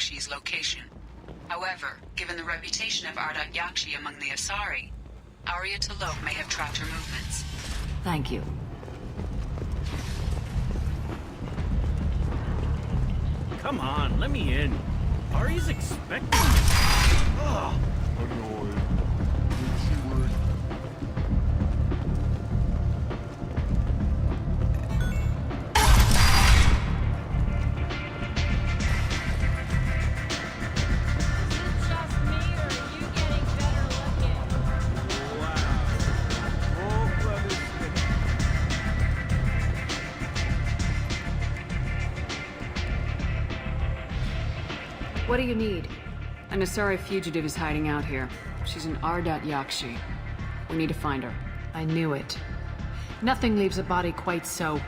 Yakshi's location. However, given the reputation of Ardat Yakshi among the Asari, Arya T'Loak may have tracked her movements. Thank you. Come on, let me in. Ari's expecting me. Ugh. Annoyed. Did she work? What do you need? An Asari fugitive is hiding out here. She's an Ardat Yakshi. We need to find her. I knew it. Nothing leaves a body quite so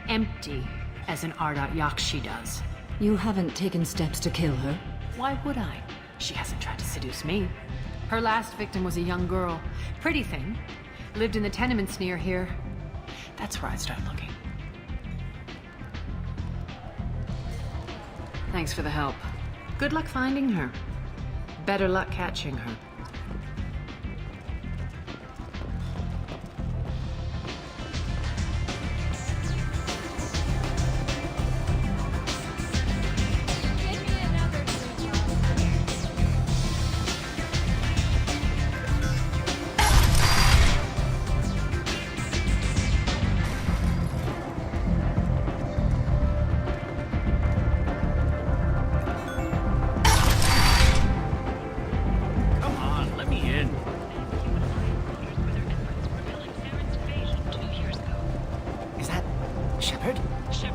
empty as an Ardat Yakshi does. You haven't taken steps to kill her? Why would I? She hasn't tried to seduce me. Her last victim was a young girl. Pretty thing. Lived in the tenements near here. That's where I'd start looking. Thanks for the help. Good luck finding her. Better luck catching her.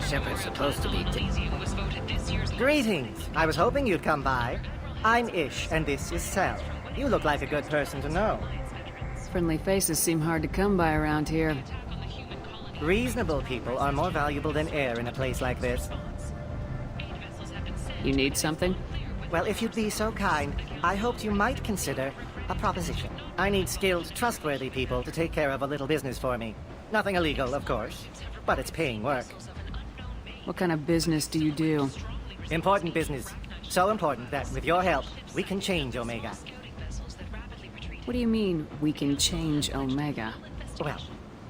Shepard's supposed to be... Greetings! I was hoping you'd come by. I'm Ish, and this is Sel. You look like a good person to know. Friendly faces seem hard to come by around here. Reasonable people are more valuable than air in a place like this. You need something? Well, if you'd be so kind, I hoped you might consider a proposition. I need skilled, trustworthy people to take care of a little business for me. Nothing illegal, of course, but it's paying work. What kind of business do you do? Important business. So important that, with your help, we can change Omega. What do you mean, we can change Omega? Well,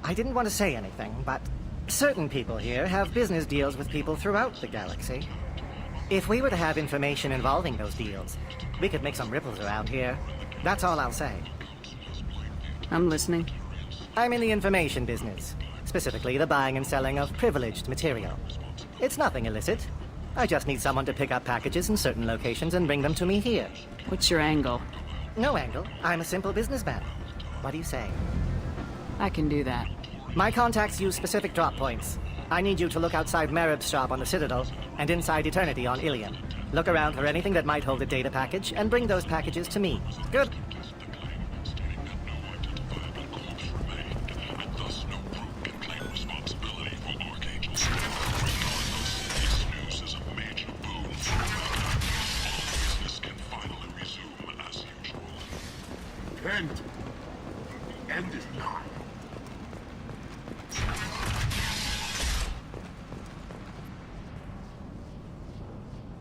I didn't want to say anything, but certain people here have business deals with people throughout the galaxy. If we were to have information involving those deals, we could make some ripples around here. That's all I'll say. I'm listening. I'm in the information business, specifically the buying and selling of privileged material. It's nothing illicit. I just need someone to pick up packages in certain locations and bring them to me here. What's your angle? No angle. I'm a simple businessman. What do you say? I can do that. My contacts use specific drop points. I need you to look outside Merib's shop on the Citadel and inside Eternity on Ilium. Look around for anything that might hold a data package and bring those packages to me. Good. And the end is nigh.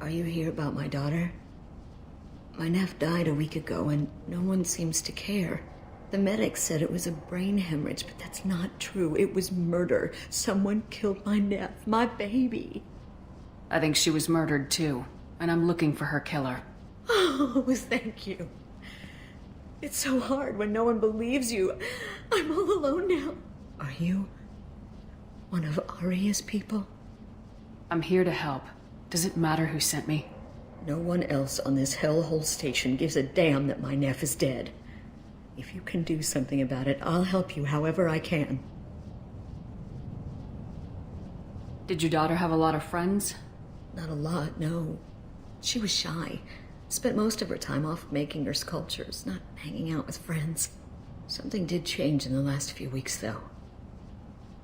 Are you here about my daughter? My nephew died a week ago and no one seems to care. The medics said it was a brain hemorrhage, but that's not true. It was murder. Someone killed my nephew, my baby. I think she was murdered too, and I'm looking for her killer. Oh, thank you. It's so hard when no one believes you. I'm all alone now. Are you one of Arya's people? I'm here to help. Does it matter who sent me? No one else on this hellhole station gives a damn that my nephew is dead. If you can do something about it, I'll help you however I can. Did your daughter have a lot of friends? Not a lot, no. She was shy. Spent most of her time off making her sculptures, not hanging out with friends. Something did change in the last few weeks, though.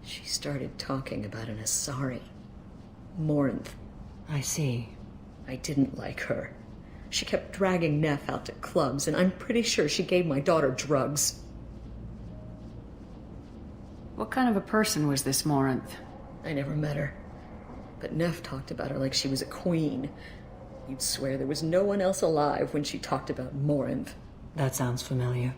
She started talking about an Asari. Morinth. I see. I didn't like her. She kept dragging Neff out to clubs, and I'm pretty sure she gave my daughter drugs. What kind of a person was this Morinth? I never met her. But Neff talked about her like she was a queen. You'd swear there was no one else alive when she talked about Morinth. That sounds familiar.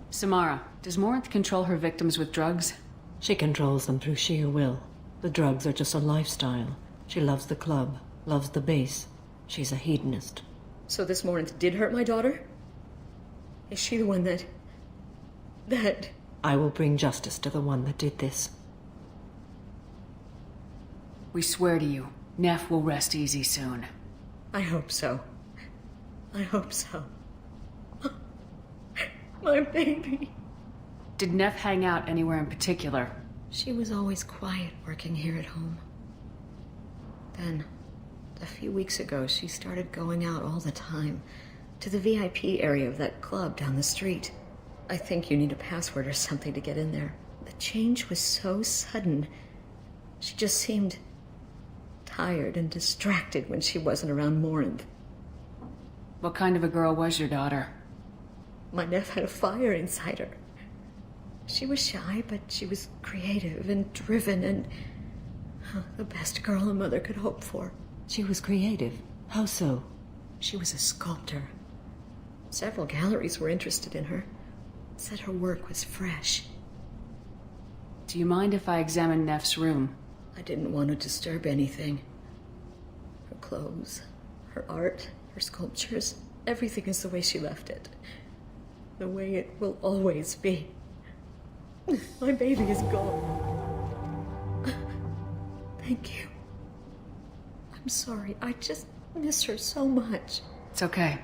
Samara, does Morinth control her victims with drugs? She controls them through sheer will. The drugs are just a lifestyle. She loves the club, loves the base. She's a hedonist. So this Morinth did hurt my daughter? Is she the one that... I will bring justice to the one that did this. We swear to you, Neff will rest easy soon. I hope so. I hope so. My baby. Did Neff hang out anywhere in particular? She was always quiet working here at home. Then, a few weeks ago, she started going out all the time to the VIP area of that club down the street. I think you need a password or something to get in there. The change was so sudden. She just seemed tired and distracted when she wasn't around Morinth. What kind of a girl was your daughter? My Neff had a fire inside her. She was shy, but she was creative and driven and the best girl a mother could hope for. She was creative. How so? She was a sculptor. Several galleries were interested in her. Said her work was fresh. Do you mind if I examine Neff's room? I didn't want to disturb anything. Her clothes, her art, her sculptures, everything is the way she left it. The way it will always be. My baby is gone. Thank you. I'm sorry. I just miss her so much. It's okay.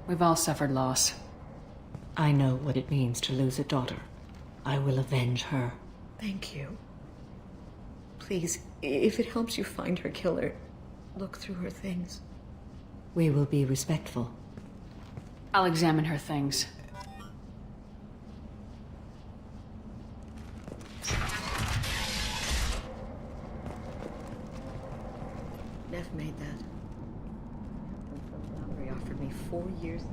We've all suffered loss. I know what it means to lose a daughter. I will avenge her. Thank you. Please, if it helps you find her killer, look through her things. We will be respectful. I'll examine her things. Neff made that. He offered me 4 years now.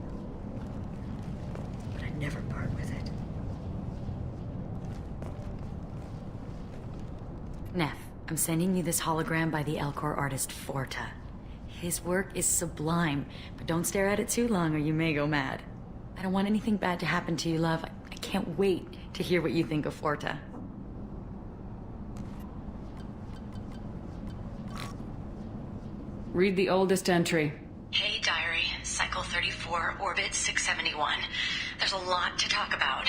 But I'd never part with it. Neff, I'm sending you this hologram by the Elcor artist Forta. His work is sublime, but don't stare at it too long or you may go mad. I don't want anything bad to happen to you, love. I can't wait to hear what you think of Forta. Read the oldest entry. Hey, Diary. Cycle 34, Orbit 671. There's a lot to talk about.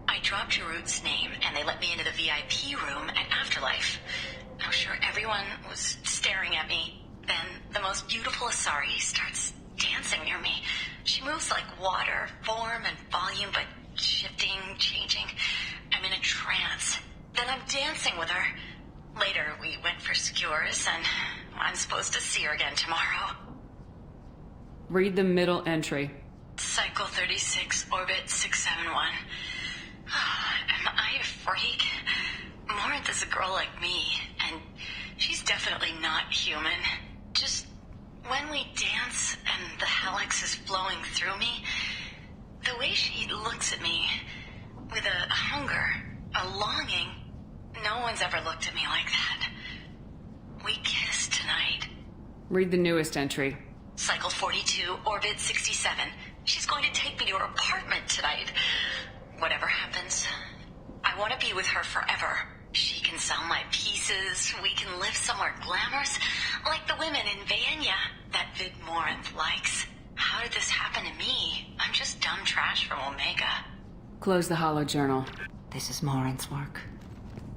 I dropped Jarut's name, and they let me into the VIP room at Afterlife. I'm sure everyone was staring at me. Then the most beautiful Asari starts dancing near me. She moves like water, form and volume, but shifting, changing. I'm in a trance. Then I'm dancing with her. Later, we went for skewers, and I'm supposed to see her again tomorrow. Read the middle entry. Cycle 36, Orbit 671. Am I a freak? Morinth is a girl like me, and she's definitely not human. Just when we dance and the helix is flowing through me, the way she looks at me with a hunger, a longing, no one's ever looked at me like that. We kissed tonight. Read the newest entry. Cycle 42, Orbit 67. She's going to take me to her apartment tonight. Whatever happens, I want to be with her forever. She can sell my pieces. We can live somewhere glamorous, like the women in Vanya that Vid Morinth likes. How did this happen to me? I'm just dumb trash from Omega. Close the holo journal. This is Morinth's work.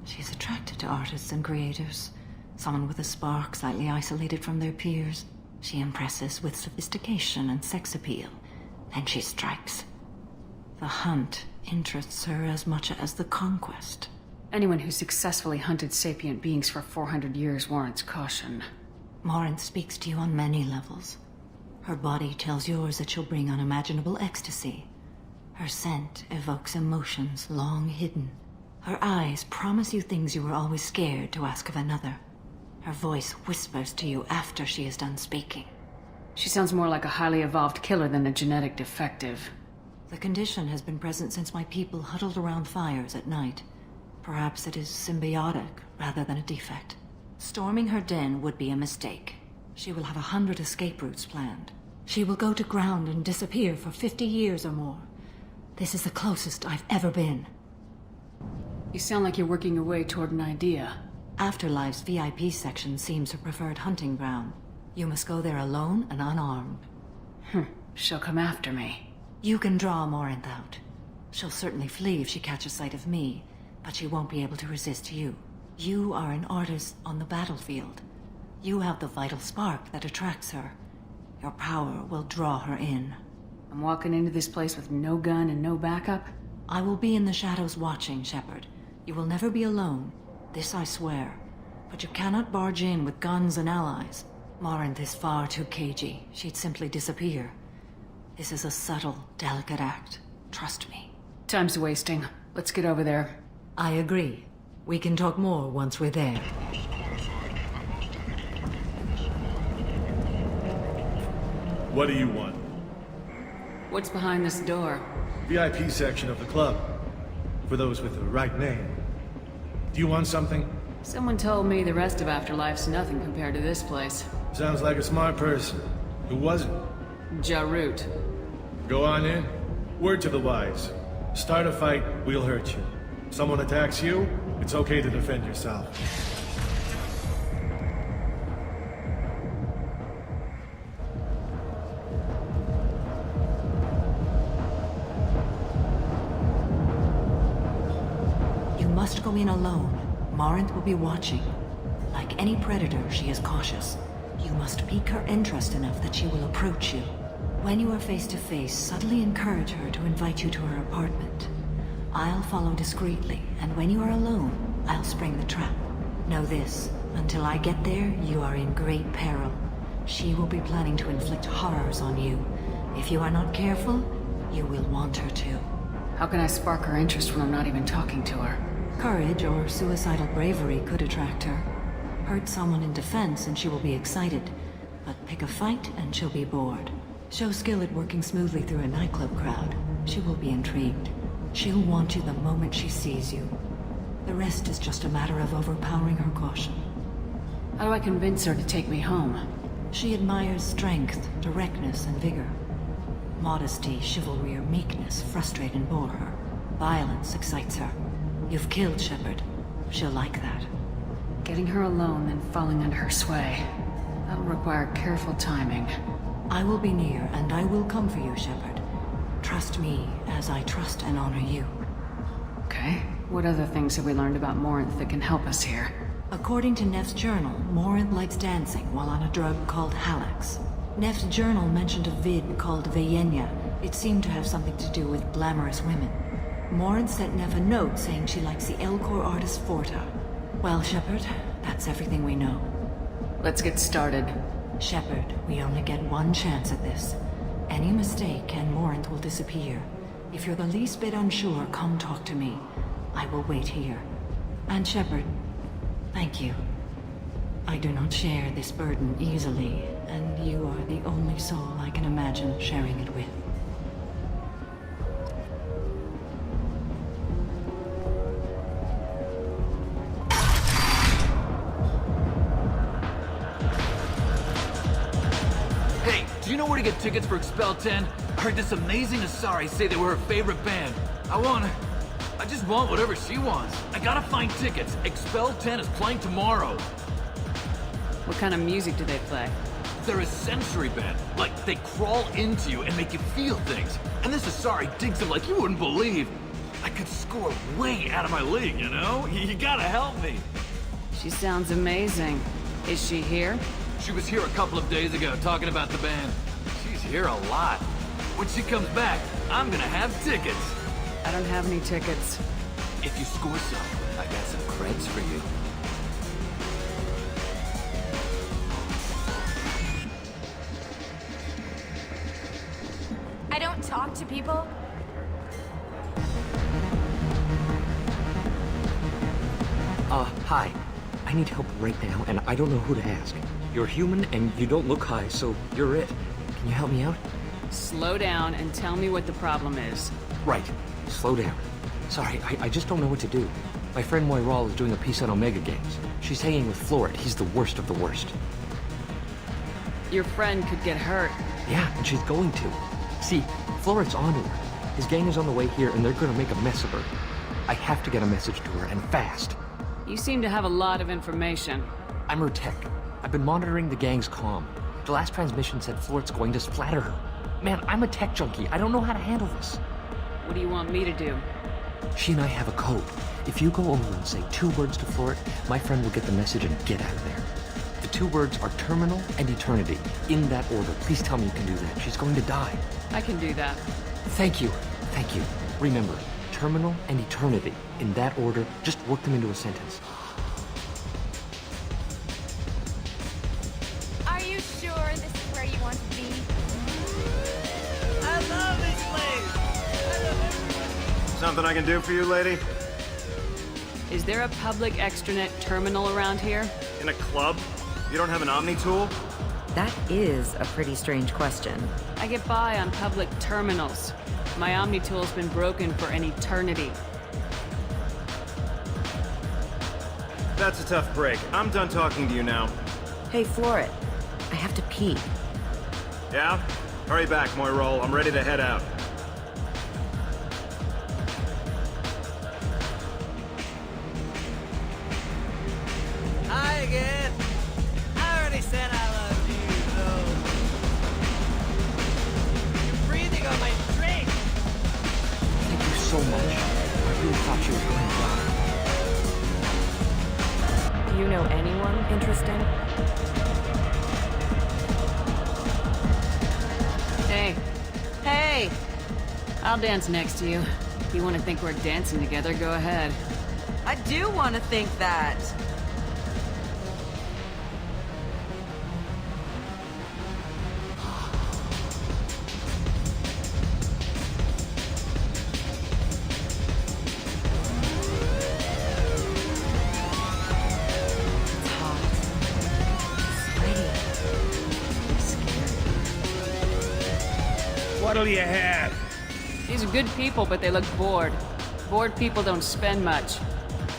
She's attracted to artists and creators. Someone with a spark, slightly isolated from their peers. She impresses with sophistication and sex appeal. Then she strikes. The hunt interests her as much as the conquest. Anyone who successfully hunted sapient beings for 400 years warrants caution. Morinth speaks to you on many levels. Her body tells yours that she'll bring unimaginable ecstasy. Her scent evokes emotions long hidden. Her eyes promise you things you were always scared to ask of another. Her voice whispers to you after she is done speaking. She sounds more like a highly evolved killer than a genetic defective. The condition has been present since my people huddled around fires at night. Perhaps it is symbiotic rather than a defect. Storming her den would be a mistake. She will have 100 escape routes planned. She will go to ground and disappear for 50 years or more. This is the closest I've ever been. You sound like you're working your way toward an idea. Afterlife's VIP section seems her preferred hunting ground. You must go there alone and unarmed. She'll come after me. You can draw Morinth out. She'll certainly flee if she catches sight of me, but she won't be able to resist you. You are an artist on the battlefield. You have the vital spark that attracts her. Your power will draw her in. I'm walking into this place with no gun and no backup? I will be in the shadows watching, Shepard. You will never be alone. This I swear. But you cannot barge in with guns and allies. Morinth is far too cagey. She'd simply disappear. This is a subtle, delicate act. Trust me. Time's wasting. Let's get over there. I agree. We can talk more once we're there. What do you want? What's behind this door? VIP section of the club. For those with the right name. Do you want something? Someone told me the rest of Afterlife's nothing compared to this place. Sounds like a smart person. Who was it? Jarut. Go on in. Word to the wise. Start a fight, we'll hurt you. Someone attacks you, it's okay to defend yourself. You must go in alone. Morinth will be watching. Like any predator, she is cautious. You must pique her interest enough that she will approach you. When you are face to face, subtly encourage her to invite you to her apartment. I'll follow discreetly, and when you are alone, I'll spring the trap. Know this, until I get there, you are in great peril. She will be planning to inflict horrors on you. If you are not careful, you will want her to. How can I spark her interest when I'm not even talking to her? Courage or suicidal bravery could attract her. Hurt someone in defense and she will be excited, but pick a fight and she'll be bored. Show skill at working smoothly through a nightclub crowd. She will be intrigued. She'll want you the moment she sees you. The rest is just a matter of overpowering her caution. How do I convince her to take me home? She admires strength, directness, and vigor. Modesty, chivalry, or meekness frustrate and bore her. Violence excites her. You've killed Shepard. She'll like that. Getting her alone, then falling under her sway. That'll require careful timing. I will be near, and I will come for you, Shepard. Trust me, as I trust and honor you. Okay. What other things have we learned about Morinth that can help us here? According to Neff's journal, Morinth likes dancing while on a drug called Halax. Neff's journal mentioned a vid called Vayenya. It seemed to have something to do with glamorous women. Morinth sent Neff a note saying she likes the Elcor artist Forta. Well, Shepard, that's everything we know. Let's get started. Shepard, we only get one chance at this. Any mistake and Morinth will disappear. If you're the least bit unsure, come talk to me. I will wait here. And Shepard, thank you. I do not share this burden easily, and you are the only soul I can imagine sharing it with. Hey, do you know where to get tickets for Expel 10? I heard this amazing Asari say they were her favorite band. I just want whatever she wants. I gotta find tickets. Expel 10 is playing tomorrow. What kind of music do they play? They're a sensory band. Like, they crawl into you and make you feel things. And this Asari digs them like you wouldn't believe. I could score way out of my league, you know? You gotta help me. She sounds amazing. Is she here? She was here a couple of days ago talking about the band. She's here a lot. When she comes back, I'm gonna have tickets. I don't have any tickets. If you score some, I got some creds for you. I don't talk to people. Hi. I need help right now, and I don't know who to ask. You're human, and you don't look high, so you're it. Can you help me out? Slow down and tell me what the problem is. Right. Slow down. Sorry, I just don't know what to do. My friend Moiral is doing a piece on Omega Games. She's hanging with Florid. He's the worst of the worst. Your friend could get hurt. Yeah, and she's going to. See, Florid's onto her. His gang is on the way here, and they're gonna make a mess of her. I have to get a message to her, and fast. You seem to have a lot of information. I'm her tech. I've been monitoring the gang's comm. The last transmission said Florid's going to splatter her. Man, I'm a tech junkie. I don't know how to handle this. What do you want me to do? She and I have a code. If you go over and say 2 words to Florid, my friend will get the message and get out of there. The 2 words are terminal and eternity. In that order. Please tell me you can do that. She's going to die. I can do that. Thank you. Thank you. Remember, terminal and eternity. In that order, just work them into a sentence. Are you sure this is where you want to be? I love this place! I love everyone. Something I can do for you, lady? Is there a public extranet terminal around here? In a club? You don't have an Omni tool? That is a pretty strange question. I get by on public terminals. My Omni tool's been broken for an eternity. That's a tough break. I'm done talking to you now. Hey, Florid. I have to pee. Yeah? Hurry back, Moiral. I'm ready to head out. Hi again. I already said I love you, though. You're breathing on my drink. Thank you so much. I really thought she was going to die. Do you know anyone interesting? Hey. Hey! I'll dance next to you. If you want to think we're dancing together, go ahead. I do want to think that. What'll you have? These are good people, but they look bored. Bored people don't spend much.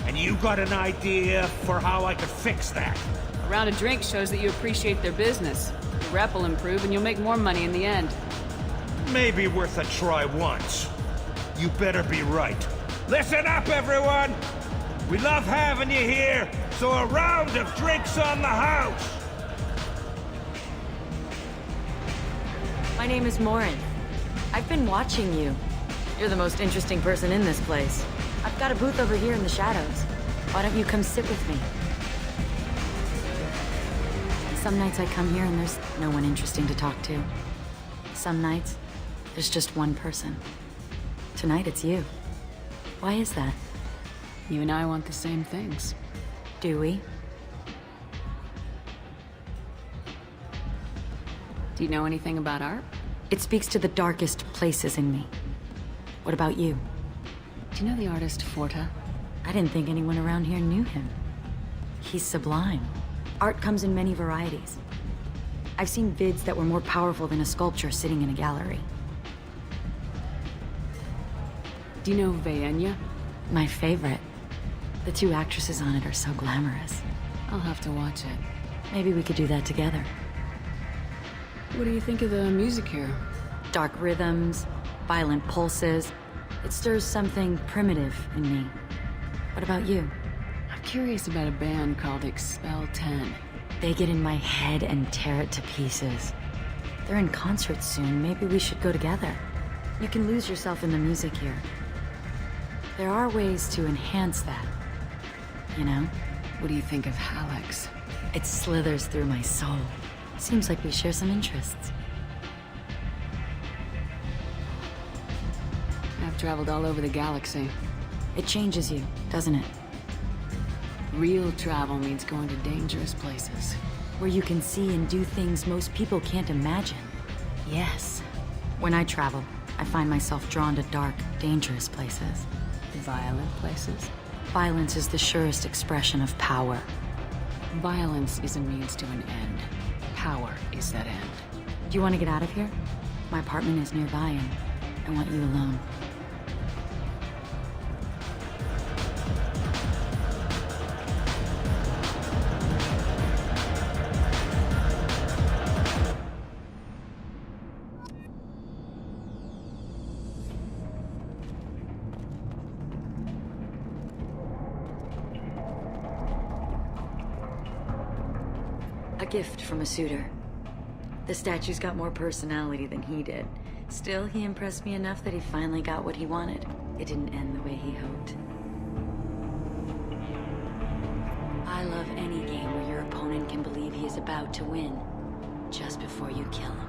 And you got an idea for how I could fix that? A round of drinks shows that you appreciate their business. Your rep will improve and you'll make more money in the end. Maybe worth a try once. You better be right. Listen up, everyone! We love having you here, so a round of drinks on the house! My name is Morin. I've been watching you. You're the most interesting person in this place. I've got a booth over here in the shadows. Why don't you come sit with me? Some nights I come here and there's no one interesting to talk to. Some nights, there's just one person. Tonight it's you. Why is that? You and I want the same things. Do we? Do you know anything about art? It speaks to the darkest places in me. What about you? Do you know the artist Forta? I didn't think anyone around here knew him. He's sublime. Art comes in many varieties. I've seen vids that were more powerful than a sculpture sitting in a gallery. Do you know Vaenya? My favorite. The 2 actresses on it are so glamorous. I'll have to watch it. Maybe we could do that together. What do you think of the music here? Dark rhythms, violent pulses. It stirs something primitive in me. What about you? I'm curious about a band called Expel 10. They get in my head and tear it to pieces. They're in concert soon. Maybe we should go together. You can lose yourself in the music here. There are ways to enhance that. You know? What do you think of Hallex? It slithers through my soul. Seems like we share some interests. I've traveled all over the galaxy. It changes you, doesn't it? Real travel means going to dangerous places. Where you can see and do things most people can't imagine. Yes. When I travel, I find myself drawn to dark, dangerous places. Violent places? Violence is the surest expression of power. Violence is a means to an end. Power is that end. Do you want to get out of here? My apartment is nearby and I want you alone. gift from a suitor. The statue's got more personality than he did. Still, he impressed me enough that he finally got what he wanted. It didn't end the way he hoped. I love any game where your opponent can believe he is about to win, just before you kill him.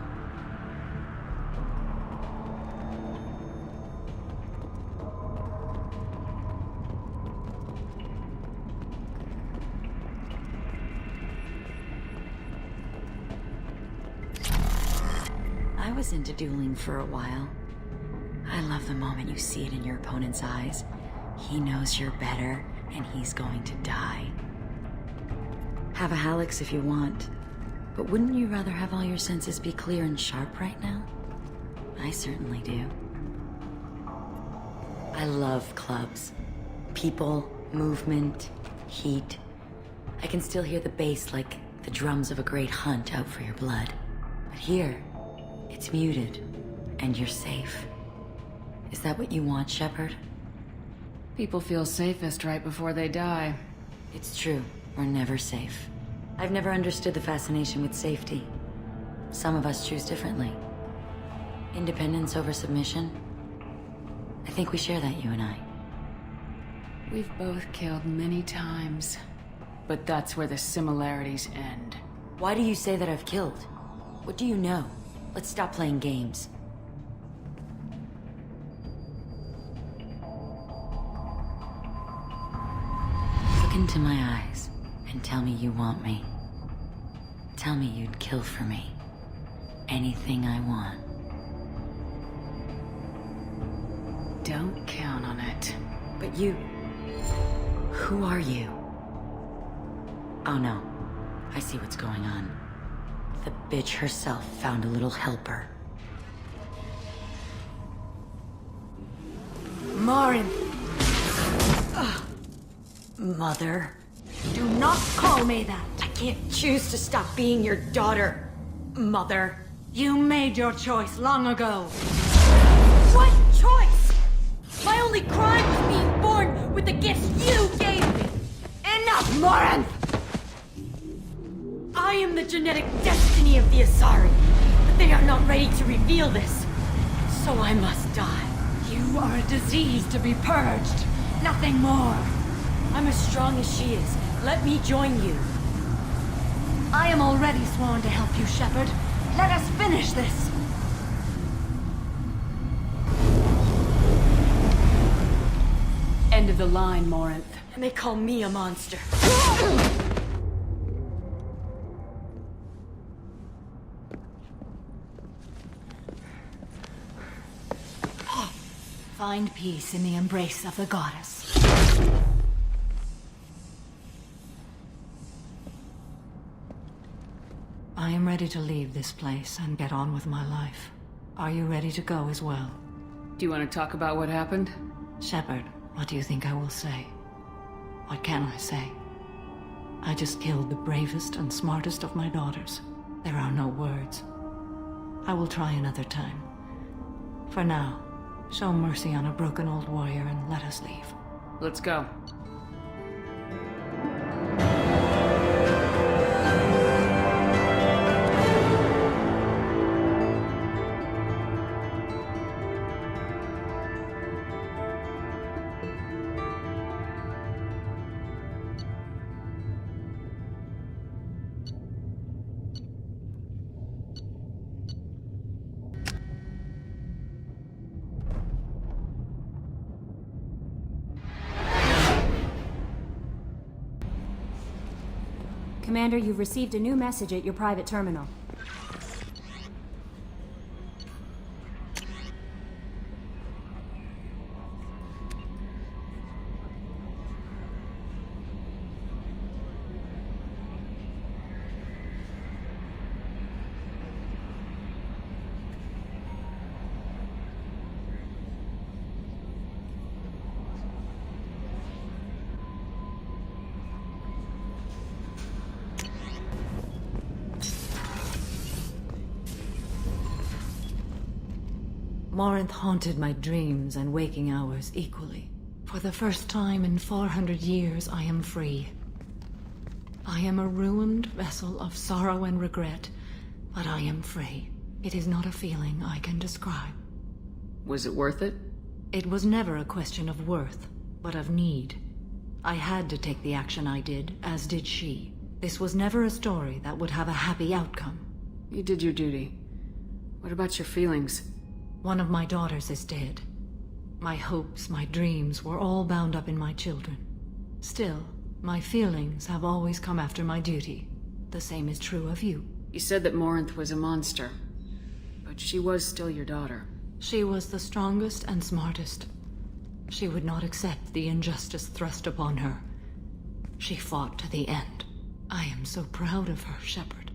I was into dueling for a while. I love the moment you see it in your opponent's eyes. He knows you're better, and he's going to die. Have a Hallex if you want, but wouldn't you rather have all your senses be clear and sharp right now? I certainly do. I love clubs. People, movement, heat. I can still hear the bass like the drums of a great hunt out for your blood. But here, it's muted, and you're safe. Is that what you want, Shepard? People feel safest right before they die. It's true. We're never safe. I've never understood the fascination with safety. Some of us choose differently. Independence over submission? I think we share that, you and I. We've both killed many times, but that's where the similarities end. Why do you say that I've killed? What do you know? Let's stop playing games. Look into my eyes and tell me you want me. Tell me you'd kill for me. Anything I want. Don't count on it. But you... who are you? Oh no. I see what's going on. The bitch herself found a little helper. Marin! Mother. Do not call me that! I can't choose to stop being your daughter, Mother. You made your choice long ago. What choice? My only crime was being born with the gifts you gave me. Enough, Marin! I am the genetic destiny of the Asari, but they are not ready to reveal this. So I must die. You are a disease to be purged. Nothing more. I'm as strong as she is. Let me join you. I am already sworn to help you, Shepard. Let us finish this. End of the line, Morinth. And they call me a monster. Find peace in the embrace of the goddess. I am ready to leave this place and get on with my life. Are you ready to go as well? Do you want to talk about what happened? Shepard, what do you think I will say? What can I say? I just killed the bravest and smartest of my daughters. There are no words. I will try another time. For now, show mercy on a broken old warrior and let us leave. Let's go. Commander, you've received a new message at your private terminal. Morinth haunted my dreams and waking hours equally. For the first time in 400 years, I am free. I am a ruined vessel of sorrow and regret, but I am free. It is not a feeling I can describe. Was it worth it? It was never a question of worth, but of need. I had to take the action I did, as did she. This was never a story that would have a happy outcome. You did your duty. What about your feelings? One of my daughters is dead. My hopes, my dreams were all bound up in my children. Still, my feelings have always come after my duty. The same is true of you. You said that Morinth was a monster, but she was still your daughter. She was the strongest and smartest. She would not accept the injustice thrust upon her. She fought to the end. I am so proud of her, Shepard.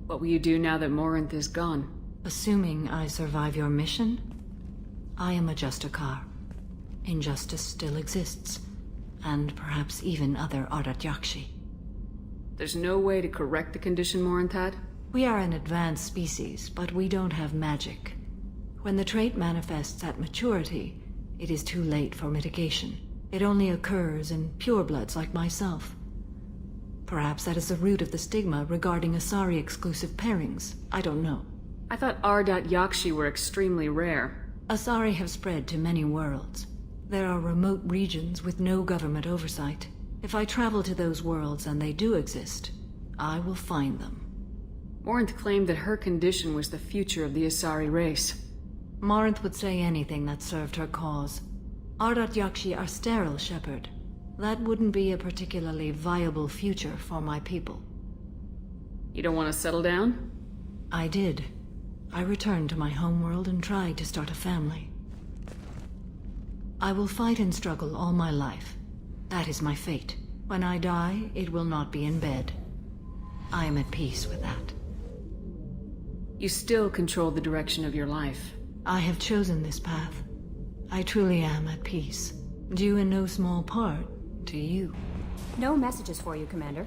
What will you do now that Morinth is gone? Assuming I survive your mission, I am a Justicar. Injustice still exists, and perhaps even other Ardat Yakshi. There's no way to correct the condition Morinth had? We are an advanced species, but we don't have magic. When the trait manifests at maturity, it is too late for mitigation. It only occurs in purebloods like myself. Perhaps that is the root of the stigma regarding Asari-exclusive pairings. I don't know. I thought Ardat Yakshi were extremely rare. Asari have spread to many worlds. There are remote regions with no government oversight. If I travel to those worlds, and they do exist, I will find them. Morinth claimed that her condition was the future of the Asari race. Morinth would say anything that served her cause. Ardat Yakshi are sterile, Shepard. That wouldn't be a particularly viable future for my people. You don't want to settle down? I did. I returned to my homeworld and tried to start a family. I will fight and struggle all my life. That is my fate. When I die, it will not be in bed. I am at peace with that. You still control the direction of your life. I have chosen this path. I truly am at peace. Due in no small part to you. No messages for you, Commander.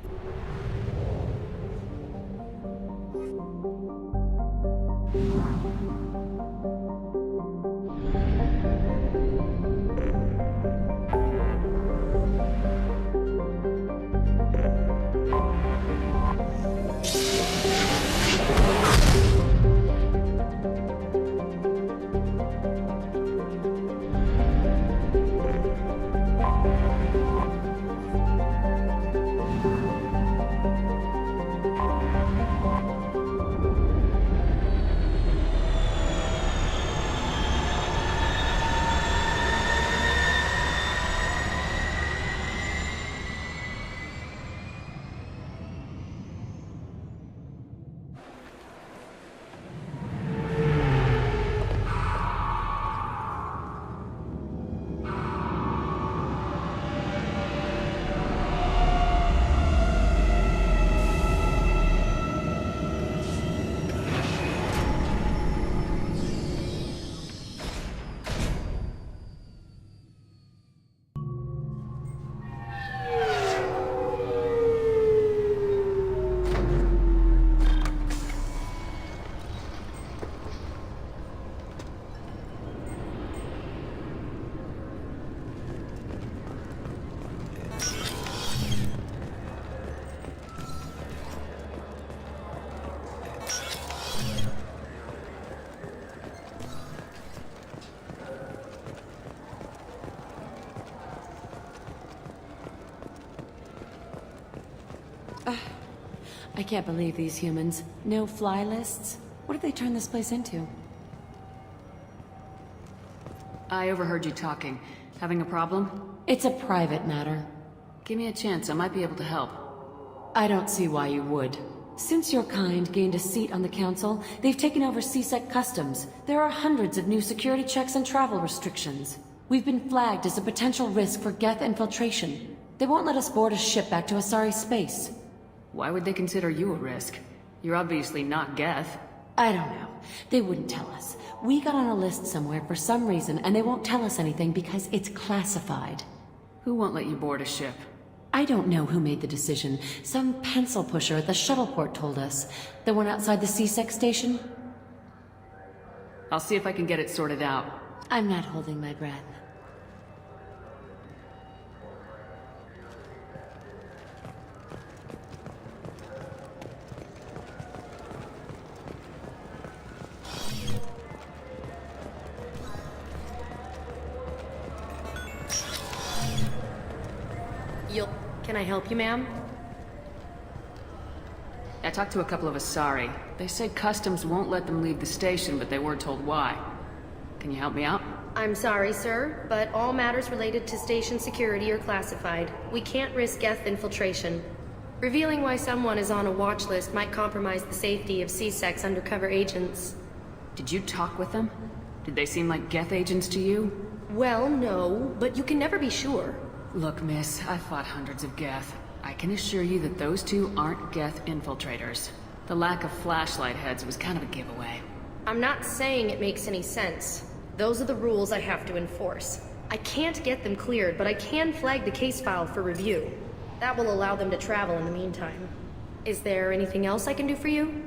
I can't believe these humans. No fly lists? What did they turn this place into? I overheard you talking. Having a problem? It's a private matter. Give me a chance, I might be able to help. I don't see why you would. Since your kind gained a seat on the council, they've taken over CSEC customs. There are hundreds of new security checks and travel restrictions. We've been flagged as a potential risk for Geth infiltration. They won't let us board a ship back to Asari space. Why would they consider you a risk? You're obviously not Geth. I don't know. They wouldn't tell us. We got on a list somewhere for some reason, and they won't tell us anything because it's classified. Who won't let you board a ship? I don't know who made the decision. Some pencil pusher at the shuttleport told us. The one outside the CSEC station? I'll see if I can get it sorted out. I'm not holding my breath. Can I help you, ma'am? I talked to a couple of Asari. They say customs won't let them leave the station, but they weren't told why. Can you help me out? I'm sorry, sir, but all matters related to station security are classified. We can't risk Geth infiltration. Revealing why someone is on a watch list might compromise the safety of C-Sec's undercover agents. Did you talk with them? Did they seem like Geth agents to you? Well, no, but you can never be sure. Look, miss, I fought hundreds of Geth. I can assure you that those two aren't Geth infiltrators. The lack of flashlight heads was kind of a giveaway. I'm not saying it makes any sense. Those are the rules I have to enforce. I can't get them cleared, but I can flag the case file for review. That will allow them to travel in the meantime. Is there anything else I can do for you?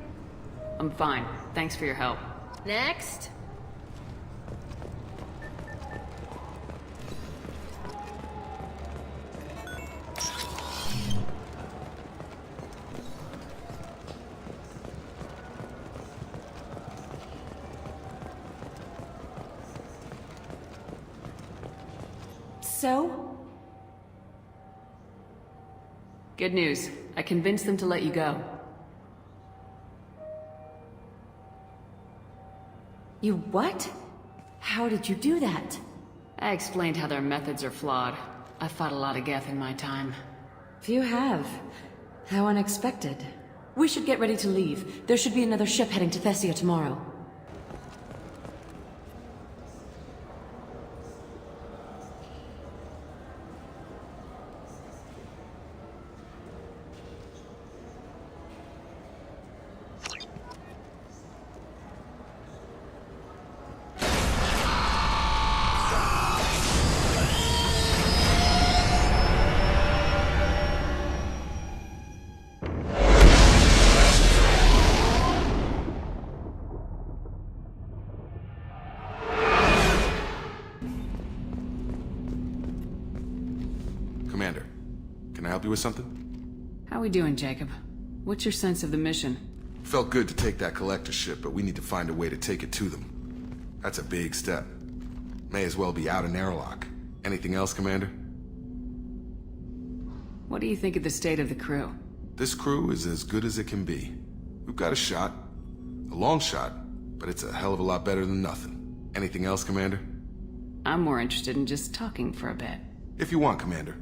I'm fine. Thanks for your help. Next. So? Good news. I convinced them to let you go. You what? How did you do that? I explained how their methods are flawed. I fought a lot of Geth in my time. You have. How unexpected. We should get ready to leave. There should be another ship heading to Thessia tomorrow. Commander, can I help you with something? How we doing, Jacob? What's your sense of the mission? Felt good to take that collector ship, but we need to find a way to take it to them. That's a big step. May as well be out in airlock. Anything else, Commander? What do you think of the state of the crew? This crew is as good as it can be. We've got a shot. A long shot, but it's a hell of a lot better than nothing. Anything else, Commander? I'm more interested in just talking for a bit. If you want, Commander.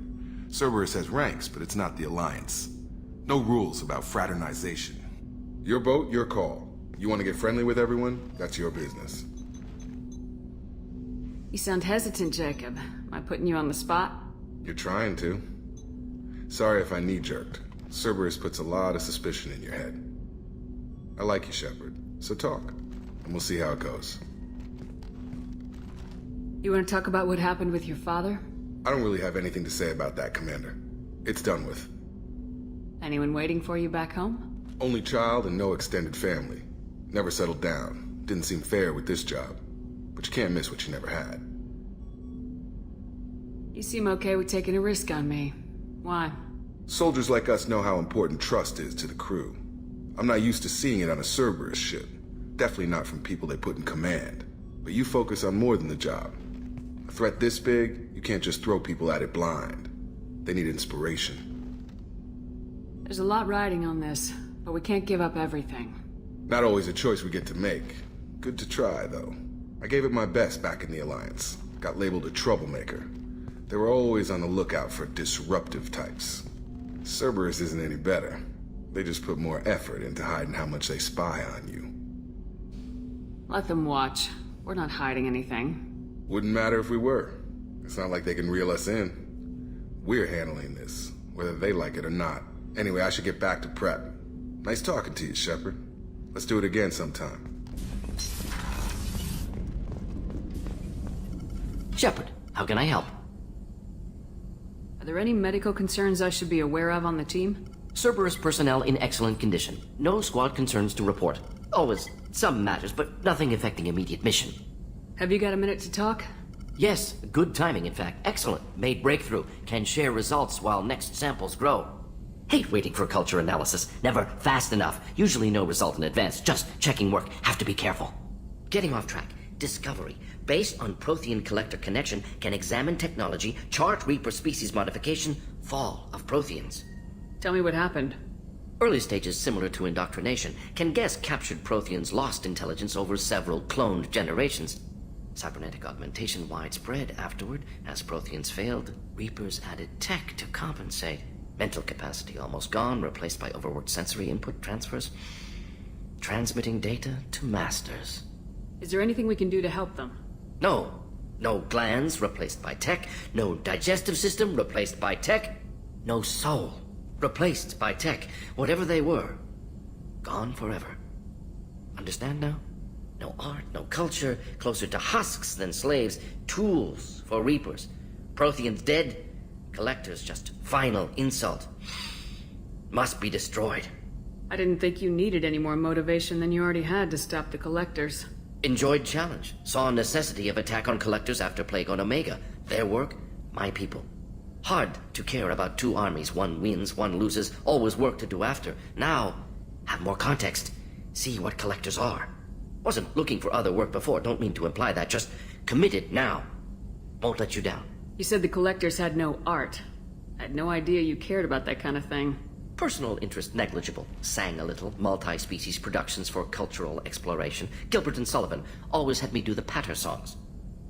Cerberus has ranks, but it's not the Alliance. No rules about fraternization. Your boat, your call. You want to get friendly with everyone? That's your business. You sound hesitant, Jacob. Am I putting you on the spot? You're trying to. Sorry if I knee-jerked. Cerberus puts a lot of suspicion in your head. I like you, Shepard, so talk, and we'll see how it goes. You want to talk about what happened with your father? I don't really have anything to say about that, Commander. It's done with. Anyone waiting for you back home? Only child and no extended family. Never settled down. Didn't seem fair with this job. But you can't miss what you never had. You seem okay with taking a risk on me. Why? Soldiers like us know how important trust is to the crew. I'm not used to seeing it on a Cerberus ship. Definitely not from people they put in command. But you focus on more than the job. A threat this big, you can't just throw people at it blind. They need inspiration. There's a lot riding on this, but we can't give up everything. Not always a choice we get to make. Good to try, though. I gave it my best back in the Alliance. Got labeled a troublemaker. They were always on the lookout for disruptive types. Cerberus isn't any better. They just put more effort into hiding how much they spy on you. Let them watch. We're not hiding anything. Wouldn't matter if we were. It's not like they can reel us in. We're handling this, whether they like it or not. Anyway, I should get back to prep. Nice talking to you, Shepard. Let's do it again sometime. Shepard, how can I help? Are there any medical concerns I should be aware of on the team? Cerberus personnel in excellent condition. No squad concerns to report. Always some matters, but nothing affecting immediate mission. Have you got a minute to talk? Yes, good timing, in fact. Excellent. Made breakthrough. Can share results while next samples grow. Hate waiting for culture analysis. Never fast enough. Usually no result in advance. Just checking work. Have to be careful. Getting off track. Discovery. Based on Prothean collector connection, can examine technology, chart Reaper species modification, fall of Protheans. Tell me what happened. Early stages similar to indoctrination can guess captured Protheans lost intelligence over several cloned generations. Cybernetic augmentation widespread afterward. As Protheans failed, Reapers added tech to compensate. Mental capacity almost gone, replaced by overworked sensory input transfers. Transmitting data to masters. Is there anything we can do to help them? No. No glands replaced by tech. No digestive system replaced by tech. No soul replaced by tech. Whatever they were, gone forever. Understand now? No art, no culture, closer to husks than slaves. Tools for Reapers. Protheans dead. Collectors just final insult. Must be destroyed. I didn't think you needed any more motivation than you already had to stop the Collectors. Enjoyed challenge. Saw necessity of attack on Collectors after Plague on Omega. Their work, my people. Hard to care about two armies. One wins, one loses. Always work to do after. Now, have more context. See what Collectors are. Wasn't looking for other work before. Don't mean to imply that. Just committed now. Won't let you down. You said the Collectors had no art. I had no idea you cared about that kind of thing. Personal interest negligible. Sang a little. Multi-species productions for cultural exploration. Gilbert and Sullivan always had me do the patter songs.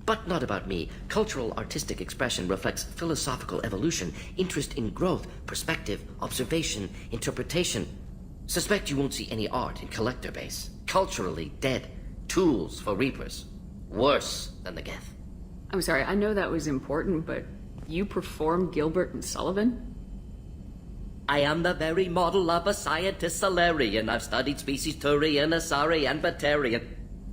But not about me. Cultural artistic expression reflects philosophical evolution, interest in growth, perspective, observation, interpretation. Suspect you won't see any art in Collector base. Culturally dead. Tools for Reapers. Worse than the Geth. I'm sorry, I know that was important, but you perform Gilbert and Sullivan? I am the very model of a scientist Solarian. I've studied species Turian, Asari, and Batarian.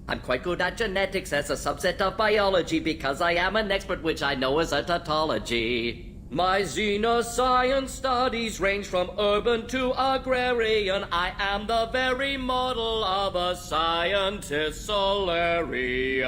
I'm quite good at genetics as a subset of biology because I am an expert, which I know is a tautology. My xenoscience studies range from urban to agrarian. I am the very model of a scientist Solarian.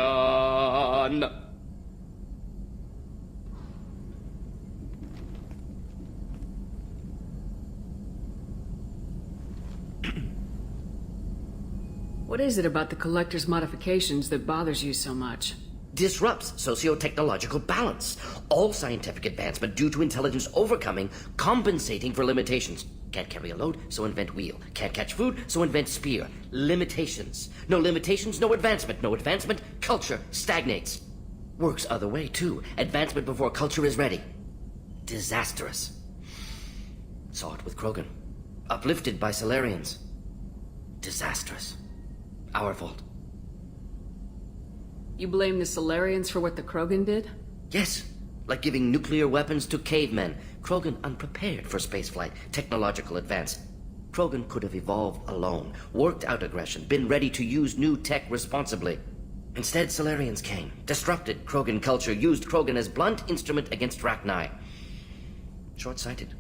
What is it about the Collector's modifications that bothers you so much? Disrupts socio-technological balance. All scientific advancement due to intelligence overcoming, compensating for limitations. Can't carry a load, so invent wheel. Can't catch food, so invent spear. Limitations. No limitations, no advancement. No advancement, culture stagnates. Works other way, too. Advancement before culture is ready. Disastrous. Saw it with Krogan. Uplifted by Solarians. Disastrous. Our fault. You blame the Solarians for what the Krogan did? Yes. Like giving nuclear weapons to cavemen. Krogan unprepared for spaceflight, technological advance. Krogan could have evolved alone, worked out aggression, been ready to use new tech responsibly. Instead, Solarians came, disrupted Krogan culture, used Krogan as blunt instrument against Rachni. Short-sighted.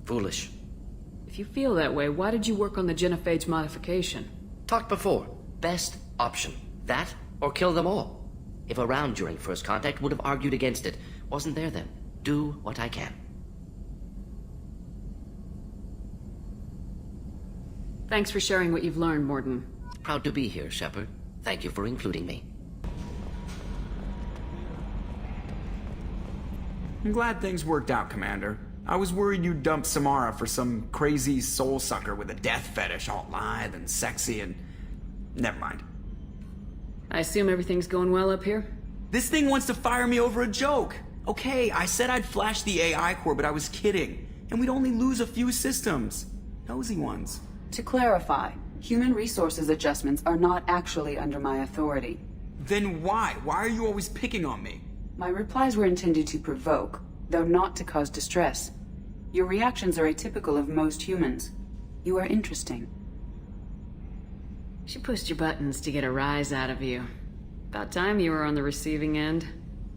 Foolish. If you feel that way, why did you work on the genophage modification? Talked before. Best option. That or kill them all. If around during first contact, would have argued against it. Wasn't there then. Do what I can. Thanks for sharing what you've learned, Morden. Proud to be here, Shepard. Thank you for including me. I'm glad things worked out, Commander. I was worried you'd dump Samara for some crazy soul sucker with a death fetish, all lithe and sexy and... Never mind. I assume everything's going well up here? This thing wants to fire me over a joke. Okay, I said I'd flash the AI core, but I was kidding. And we'd only lose a few systems. Nosy ones. To clarify, human resources adjustments are not actually under my authority. Then why? Why are you always picking on me? My replies were intended to provoke, though not to cause distress. Your reactions are atypical of most humans. You are interesting. She pushed your buttons to get a rise out of you. About time you were on the receiving end.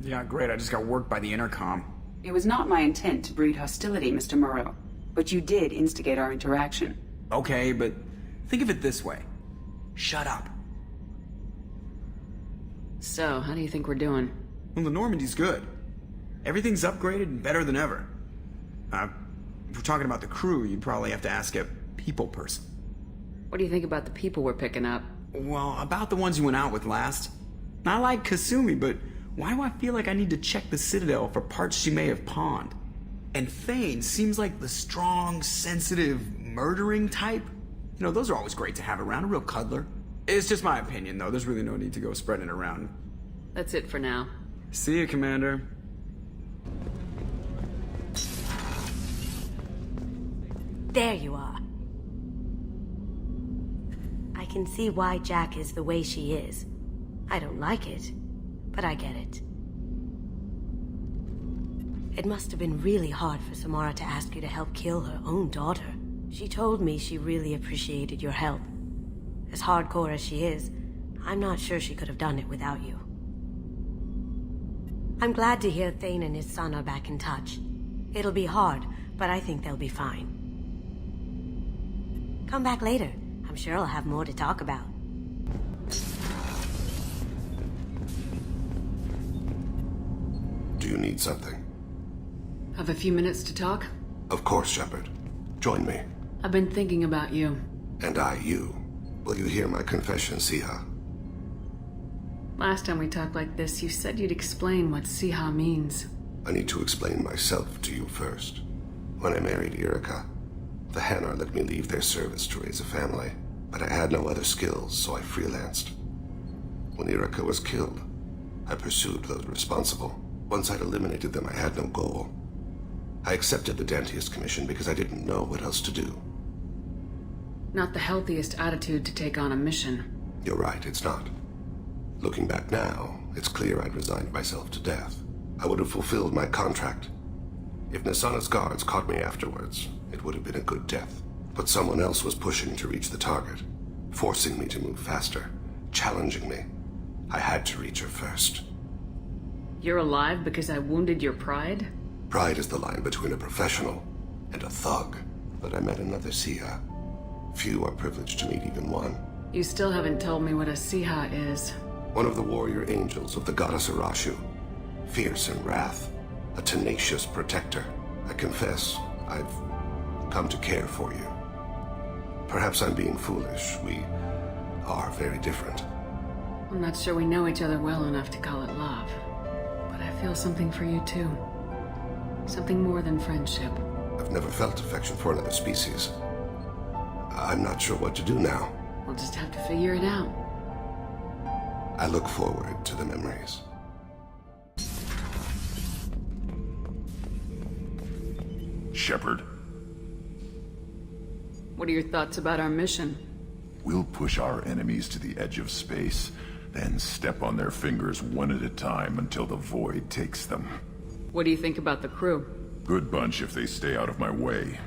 Yeah, great. I just got worked by the intercom. It was not my intent to breed hostility, Mr. Moreau, but you did instigate our interaction. Okay, but think of it this way. Shut up. So, how do you think we're doing? Well, the Normandy's good. Everything's upgraded and better than ever. If we're talking about the crew, you'd probably have to ask a people person. What do you think about the people we're picking up? Well, about the ones you went out with last. I like Kasumi, but why do I feel like I need to check the Citadel for parts she may have pawned? And Thane seems like the strong, sensitive, murdering type. You know, those are always great to have around, a real cuddler. It's just my opinion, though. There's really no need to go spreading it around. That's it for now. See you, Commander. There you are. I can see why Jack is the way she is. I don't like it, but I get it. It must have been really hard for Samara to ask you to help kill her own daughter. She told me she really appreciated your help. As hardcore as she is, I'm not sure she could have done it without you. I'm glad to hear Thane and his son are back in touch. It'll be hard, but I think they'll be fine. Come back later. I'm sure I'll have more to talk about. Do you need something? Have a few minutes to talk? Of course, Shepard. Join me. I've been thinking about you. And I, you. Will you hear my confession, Siha? Last time we talked like this, you said you'd explain what Siha means. I need to explain myself to you first. When I married Irika, the Hanar let me leave their service to raise a family, but I had no other skills, so I freelanced. When Irika was killed, I pursued those responsible. Once I'd eliminated them, I had no goal. I accepted the Dantiest commission because I didn't know what else to do. Not the healthiest attitude to take on a mission. You're right, it's not. Looking back now, it's clear I'd resigned myself to death. I would have fulfilled my contract. If Nasana's guards caught me afterwards, it would have been a good death. But someone else was pushing to reach the target, forcing me to move faster, challenging me. I had to reach her first. You're alive because I wounded your pride? Pride is the line between a professional and a thug. But I met another Siha. Few are privileged to meet even one. You still haven't told me what a Siha is. One of the warrior angels of the goddess Arashu. Fierce in wrath. A tenacious protector. I confess, I've come to care for you. Perhaps I'm being foolish. We are very different. I'm not sure we know each other well enough to call it love. But I feel something for you too. Something more than friendship. I've never felt affection for another species. I'm not sure what to do now. We'll just have to figure it out. I look forward to the memories. Shepard, What are your thoughts about our mission? we'll push our enemies to the edge of space, then step on their fingers one at a time until the void takes them. What do you think about the crew? Good bunch if they stay out of my way.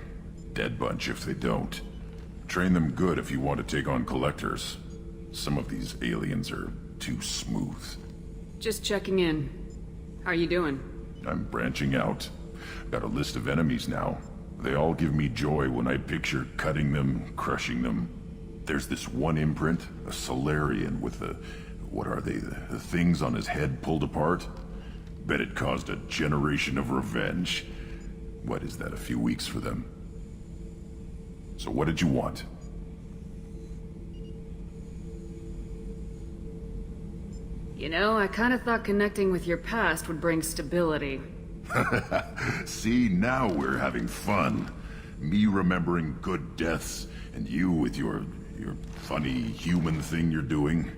Dead bunch if they don't. Train them good if you want to take on collectors. Some of these aliens are too smooth. Just checking in. How are you doing? I'm branching out. Got a list of enemies now. They all give me joy when I picture cutting them, crushing them. There's this one imprint, a Solarian with the... what are they? The things on his head pulled apart? Bet it caused a generation of revenge. What is that, a few weeks for them? So what did you want? You know, I kind of thought connecting with your past would bring stability. See, now we're having fun. Me remembering good deaths, and you with your funny human thing you're doing.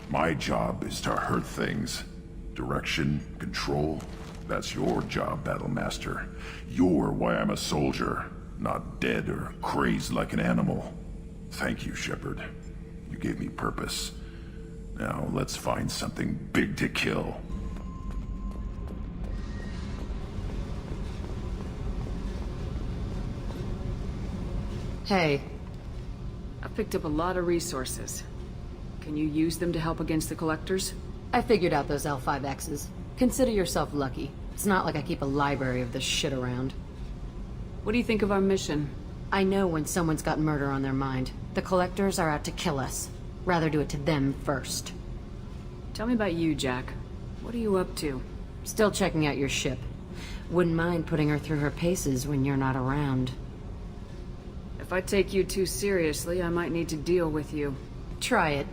My job is to hurt things. Direction, control, that's your job, Battlemaster. You're why I'm a soldier, not dead or crazed like an animal. Thank you, Shepard. You gave me purpose. Now let's find something big to kill. Hey. I've picked up a lot of resources. Can you use them to help against the Collectors? I figured out those L5Xs. Consider yourself lucky. It's not like I keep a library of this shit around. What do you think of our mission? I know when someone's got murder on their mind. The Collectors are out to kill us. Rather do it to them first. Tell me about you, Jack. What are you up to? Still checking out your ship. Wouldn't mind putting her through her paces when you're not around. If I take you too seriously, I might need to deal with you. Try it.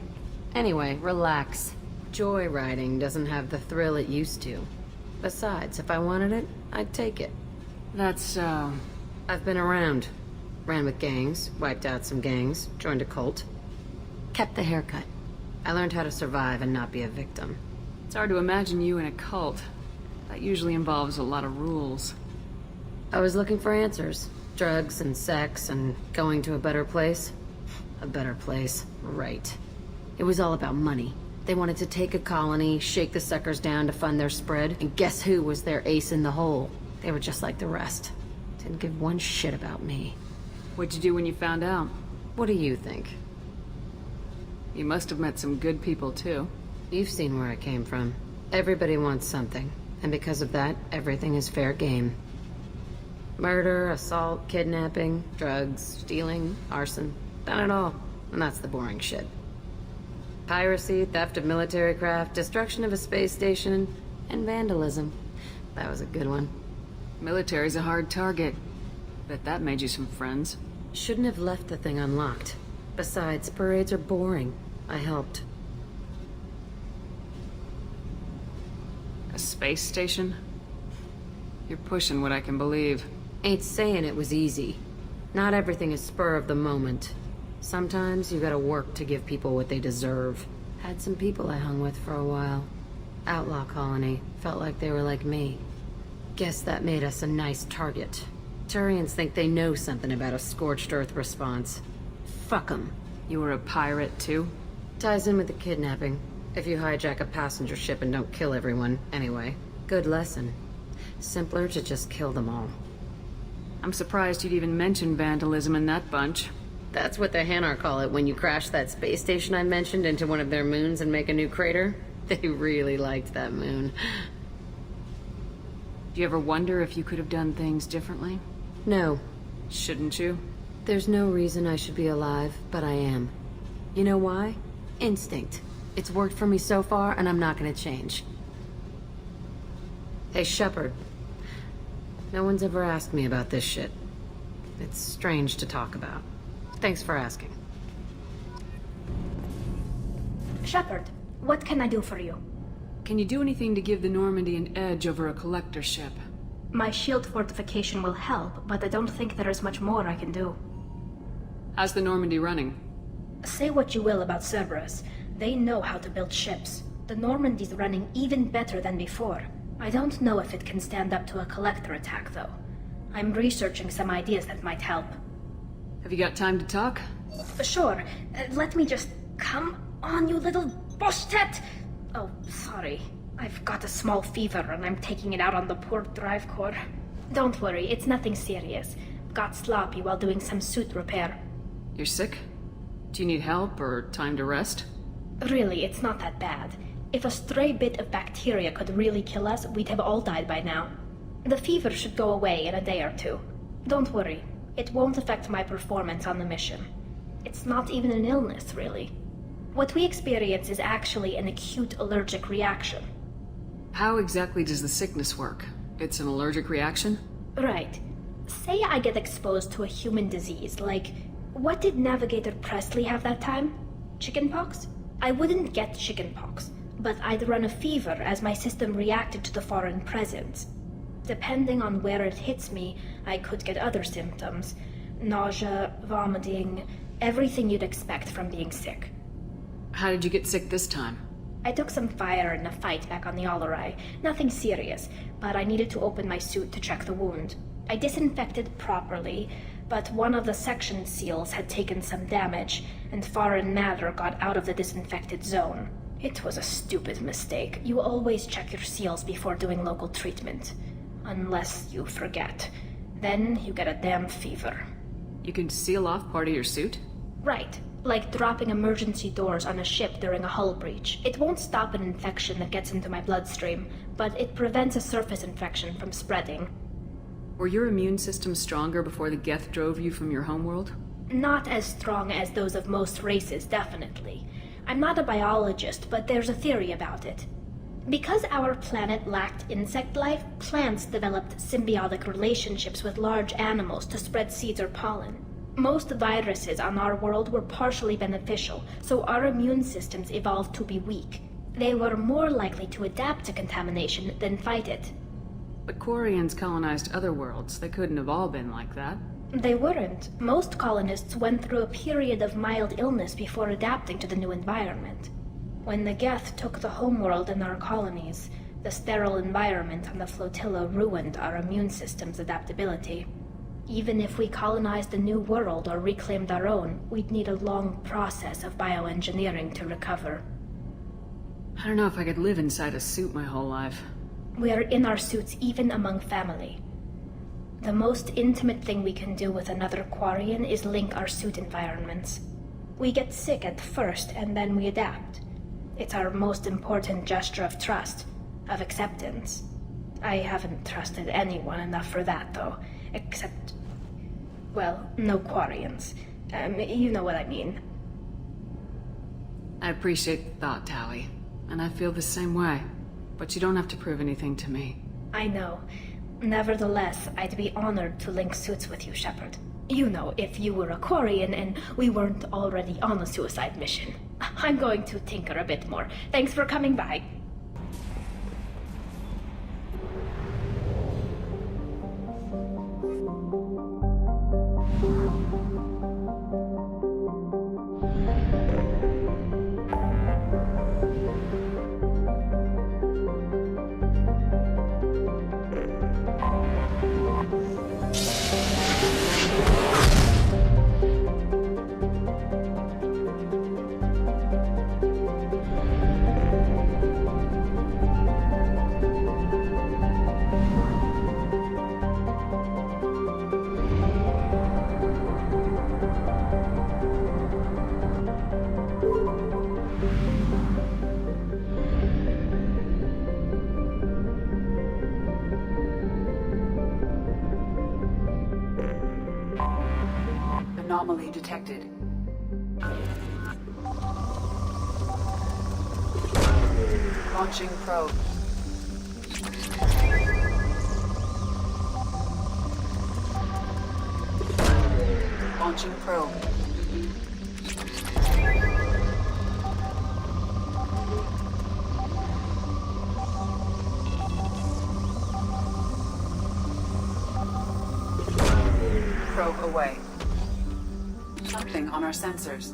Anyway, relax. Joyriding doesn't have the thrill it used to. Besides, if I wanted it, I'd take it. That's so... I've been around. Ran with gangs, wiped out some gangs, joined a cult. Kept the haircut. I learned how to survive and not be a victim. It's hard to imagine you in a cult. That usually involves a lot of rules. I was looking for answers. Drugs and sex and going to a better place. A better place, right. It was all about money. They wanted to take a colony, shake the suckers down to fund their spread, and guess who was their ace in the hole? They were just like the rest. Didn't give one shit about me. What'd you do when you found out? What do you think? You must have met some good people, too. You've seen where I came from. Everybody wants something, and because of that, everything is fair game. Murder, assault, kidnapping, drugs, stealing, arson. Done it all. And that's the boring shit. Piracy, theft of military craft, destruction of a space station, and vandalism. That was a good one. Military's a hard target. Bet that made you some friends. Shouldn't have left the thing unlocked. Besides, parades are boring. I helped. A space station? You're pushing what I can believe. Ain't saying it was easy. Not everything is spur of the moment. Sometimes you gotta work to give people what they deserve. Had some people I hung with for a while. Outlaw colony. Felt like they were like me. Guess that made us a nice target. Turians think they know something about a scorched earth response. Fuck 'em. You were a pirate, too? Ties in with the kidnapping. If you hijack a passenger ship and don't kill everyone, anyway. Good lesson. Simpler to just kill them all. I'm surprised you'd even mention vandalism in that bunch. That's what the Hanar call it when you crash that space station I mentioned into one of their moons and make a new crater. They really liked that moon. Do you ever wonder if you could have done things differently? No. Shouldn't you? There's no reason I should be alive, but I am. You know why? Instinct. It's worked for me so far, and I'm not gonna change. Hey, Shepard. No one's ever asked me about this shit. It's strange to talk about. Thanks for asking. Shepard, what can I do for you? Can you do anything to give the Normandy an edge over a collector ship? My shield fortification will help, but I don't think there is much more I can do. How's the Normandy running? Say what you will about Cerberus. They know how to build ships. The Normandy's running even better than before. I don't know if it can stand up to a collector attack, though. I'm researching some ideas that might help. Have you got time to talk? Sure. Let me just... Come on, you little boshtet! Oh, sorry. I've got a small fever and I'm taking it out on the poor drive core. Don't worry, it's nothing serious. Got sloppy while doing some suit repair. You're sick? Do you need help or time to rest? Really, it's not that bad. If a stray bit of bacteria could really kill us, we'd have all died by now. The fever should go away in a day or two. Don't worry, it won't affect my performance on the mission. It's not even an illness, really. What we experience is actually an acute allergic reaction. How exactly does the sickness work? It's an allergic reaction? Right. Say I get exposed to a human disease, like... What did Navigator Presley have that time? Chickenpox? I wouldn't get chickenpox, but I'd run a fever as my system reacted to the foreign presence. Depending on where it hits me, I could get other symptoms. Nausea, vomiting, everything you'd expect from being sick. How did you get sick this time? I took some fire in a fight back on the Allerai. Nothing serious, but I needed to open my suit to check the wound. I disinfected properly, but one of the section seals had taken some damage, and foreign matter got out of the disinfected zone. It was a stupid mistake. You always check your seals before doing local treatment. Unless you forget. Then you get a damn fever. You can seal off part of your suit? Right. Like dropping emergency doors on a ship during a hull breach. It won't stop an infection that gets into my bloodstream, but it prevents a surface infection from spreading. Were your immune system stronger before the Geth drove you from your homeworld? Not as strong as those of most races, definitely. I'm not a biologist, but there's a theory about it. Because our planet lacked insect life, plants developed symbiotic relationships with large animals to spread seeds or pollen. Most viruses on our world were partially beneficial, so our immune systems evolved to be weak. They were more likely to adapt to contamination than fight it. But Quarians colonized other worlds. They couldn't have all been like that. They weren't. Most colonists went through a period of mild illness before adapting to the new environment. When the Geth took the homeworld in our colonies, the sterile environment on the flotilla ruined our immune system's adaptability. Even if we colonized a new world or reclaimed our own, we'd need a long process of bioengineering to recover. I don't know if I could live inside a suit my whole life. We are in our suits even among family. The most intimate thing we can do with another Quarian is link our suit environments. We get sick at first, and then we adapt. It's our most important gesture of trust, of acceptance. I haven't trusted anyone enough for that, though. Except... well, no Quarians. You know what I mean. I appreciate the thought, Tally. And I feel the same way. But you don't have to prove anything to me. I know. Nevertheless, I'd be honored to link suits with you, Shepard. You know, if you were a Quarian and we weren't already on a suicide mission. I'm going to tinker a bit more. Thanks for coming by. Anomaly detected. Launching probe. Launching probe. Probe away. Something on our sensors.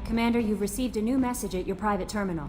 Commander, you've received a new message at your private terminal.